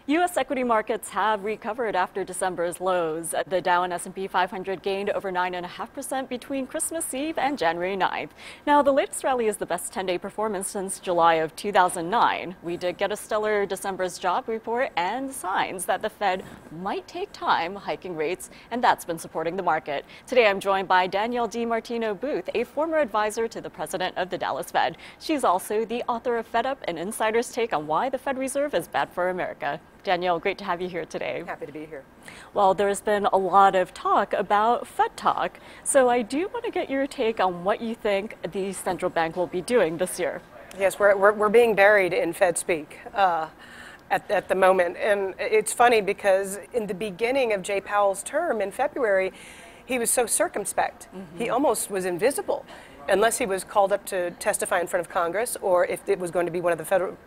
U.S. equity markets have recovered after December's lows. The Dow and S&P 500 gained over 9.5% between Christmas Eve and January 9th. Now, the latest rally is the best 10-day performance since July of 2009. We did get a stellar December's job report and signs that the Fed might take time hiking rates, and that's been supporting the market. Today, I'm joined by Danielle DiMartino Booth, a former advisor to the president of the Dallas Fed. She's also the author of Fed Up, an insider's take on why the Fed Reserve is bad for America. Danielle, great to have you here today. Happy to be here. Well, there's been a lot of talk about Fed talk, so I do want to get your take on what you think the central bank will be doing this year. Yes, we're being buried in Fed speak at the moment. And it's funny because in the beginning of Jay Powell's term in February, he was so circumspect. He almost was invisible unless he was called up to testify in front of Congress, or if it was going to be one of the Federal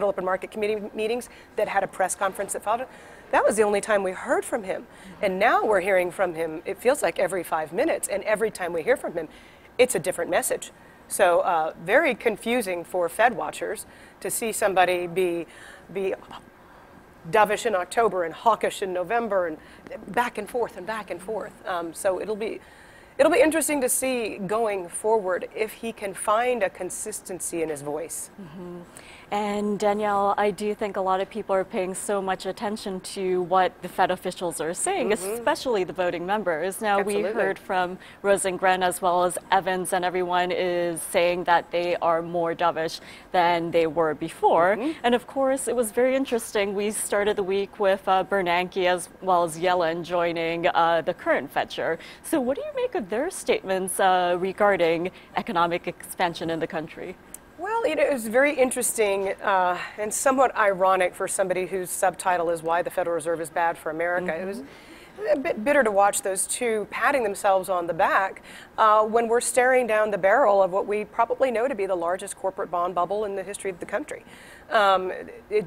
Open Market Committee meetings that had a press conference that followed. That was the only time we heard from him. And now we're hearing from him, it feels like every 5 minutes, and every time we hear from him, it's a different message. So very confusing for Fed watchers to see somebody be dovish in October and hawkish in November and back and forth and back and forth. So it'll be interesting to see going forward if he can find a consistency in his voice. And Danielle, I do think a lot of people are paying so much attention to what the Fed officials are saying, especially the voting members. Now, Absolutely. We heard from Rosengren as well as Evans, and everyone is saying that they are more dovish than they were before. And of course, it was very interesting. We started the week with Bernanke as well as Yellen joining the current Fed chair. So what do you make of their statements regarding economic expansion in the country? Well, it was very interesting and somewhat ironic for somebody whose subtitle is Why the Federal Reserve is Bad for America. It was a bit bitter to watch those two patting themselves on the back when we're staring down the barrel of what we probably know to be the largest corporate bond bubble in the history of the country.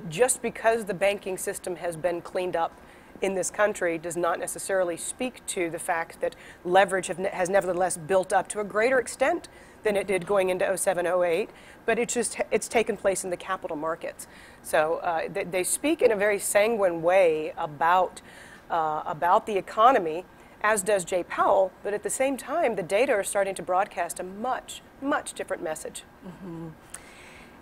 Just because the banking system has been cleaned up in this country does not necessarily speak to the fact that leverage has nevertheless built up to a greater extent than it did going into 07, 08, but it's taken place in the capital markets. So they speak in a very sanguine way about the economy, as does Jay Powell, but at the same time, the data are starting to broadcast a much, much different message.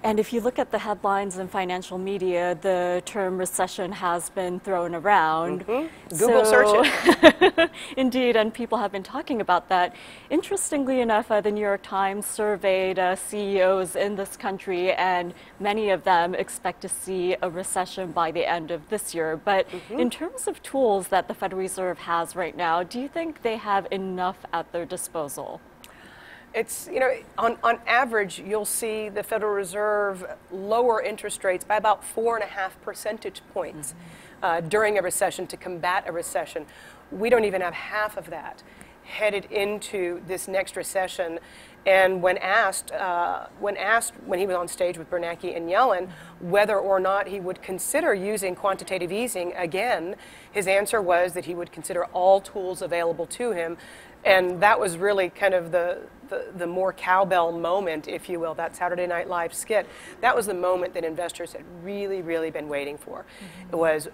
And if you look at the headlines in financial media, the term recession has been thrown around. Google search it. Indeed, and people have been talking about that. Interestingly enough, the New York Times surveyed CEOs in this country, and many of them expect to see a recession by the end of this year. But in terms of tools that the Federal Reserve has right now, do you think they have enough at their disposal? It's, on average, you'll see the Federal Reserve lower interest rates by about 4.5 percentage points during a recession to combat a recession. We don't even have half of that headed into this next recession. And when he was on stage with Bernanke and Yellen, whether or not he would consider using quantitative easing again, his answer was that he would consider all tools available to him. And that was really kind of the more cowbell moment, if you will, that Saturday Night Live skit. That was the moment that investors had really, really been waiting for. It was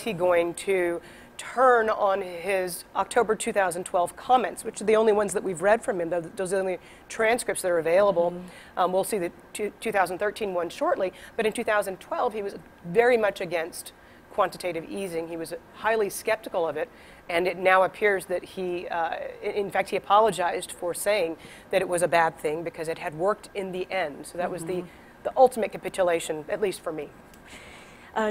he going to turn on his October 2012 comments, which are the only ones that we've read from him, those are the only transcripts that are available. We'll see the 2013 one shortly, but in 2012 he was very much against quantitative easing. He was highly skeptical of it, and it now appears that in fact, he apologized for saying that it was a bad thing because it had worked in the end. So that was the ultimate capitulation, at least for me.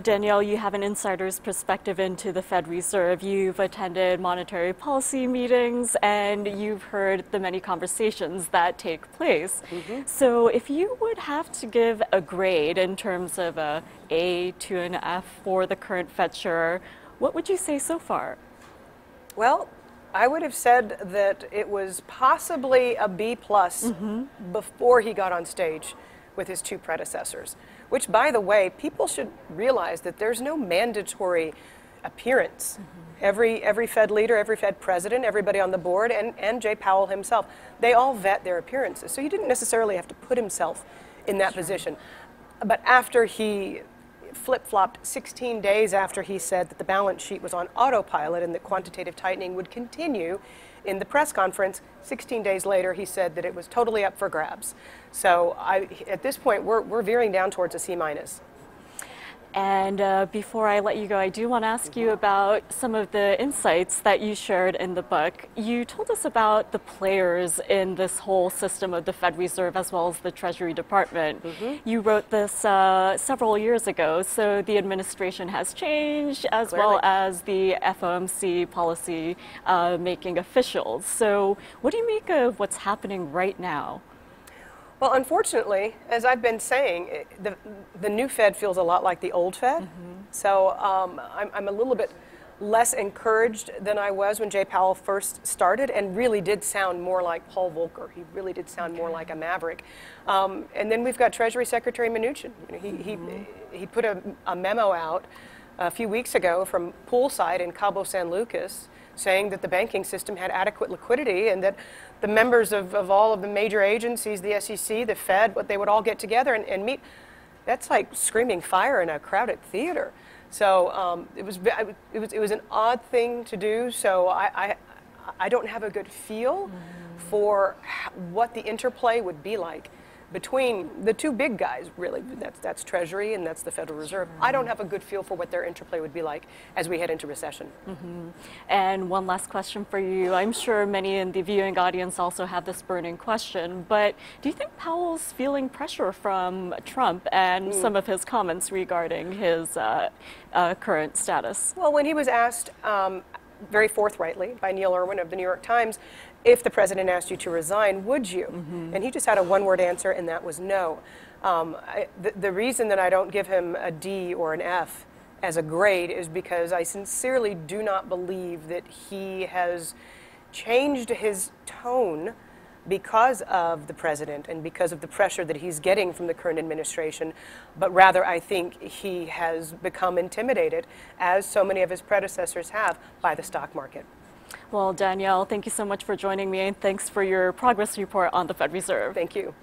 Danielle, you have an insider's perspective into the Fed Reserve. You've attended monetary policy meetings and you've heard the many conversations that take place. So if you would have to give a grade in terms of a A to an F for the current Fed chair, what would you say so far? Well, I would have said that it was possibly a B plus before he got on stage with his two predecessors, which, by the way, people should realize that there's no mandatory appearance. Every Fed leader, every Fed president, everybody on the board, and Jay Powell himself, they all vet their appearances. So he didn't necessarily have to put himself in that position. But after he flip-flopped 16 days after he said that the balance sheet was on autopilot and that quantitative tightening would continue. In the press conference, 16 days later, he said that it was totally up for grabs. So at this point, we're veering down towards a C-. And before I let you go, I do want to ask you about some of the insights that you shared in the book. You told us about the players in this whole system of the Fed Reserve as well as the Treasury Department. You wrote this several years ago, so the administration has changed as well as the FOMC policy making officials. So what do you make of what's happening right now? Well, unfortunately, as I've been saying, the new Fed feels a lot like the old Fed. So I'm a little bit less encouraged than I was when Jay Powell first started, and really did sound more like Paul Volcker. He really did sound more like a maverick. And then we've got Treasury Secretary Mnuchin. He put a memo out a few weeks ago from poolside in Cabo San Lucas, saying that the banking system had adequate liquidity and that the members of all of the major agencies, the SEC, the Fed, what they would all get together and meet. That's like screaming fire in a crowded theater. So it was an odd thing to do. So I don't have a good feel for what the interplay would be like between the two big guys, really. That's Treasury and that's the Federal Reserve. I don't have a good feel for what their interplay would be like as we head into recession. And one last question for you. I'm sure many in the viewing audience also have this burning question, but do you think Powell's feeling pressure from Trump and some of his comments regarding his current status? Well, when he was asked very forthrightly by Neil Irwin of the New York Times, if the president asked you to resign, would you? And he just had a one-word answer, and that was no. The reason that I don't give him a D or an F as a grade is because I sincerely do not believe that he has changed his tone because of the president and because of the pressure that he's getting from the current administration, but rather I think he has become intimidated, as so many of his predecessors have, by the stock market. Well, Danielle, thank you so much for joining me, and thanks for your progress report on the Fed Reserve. Thank you.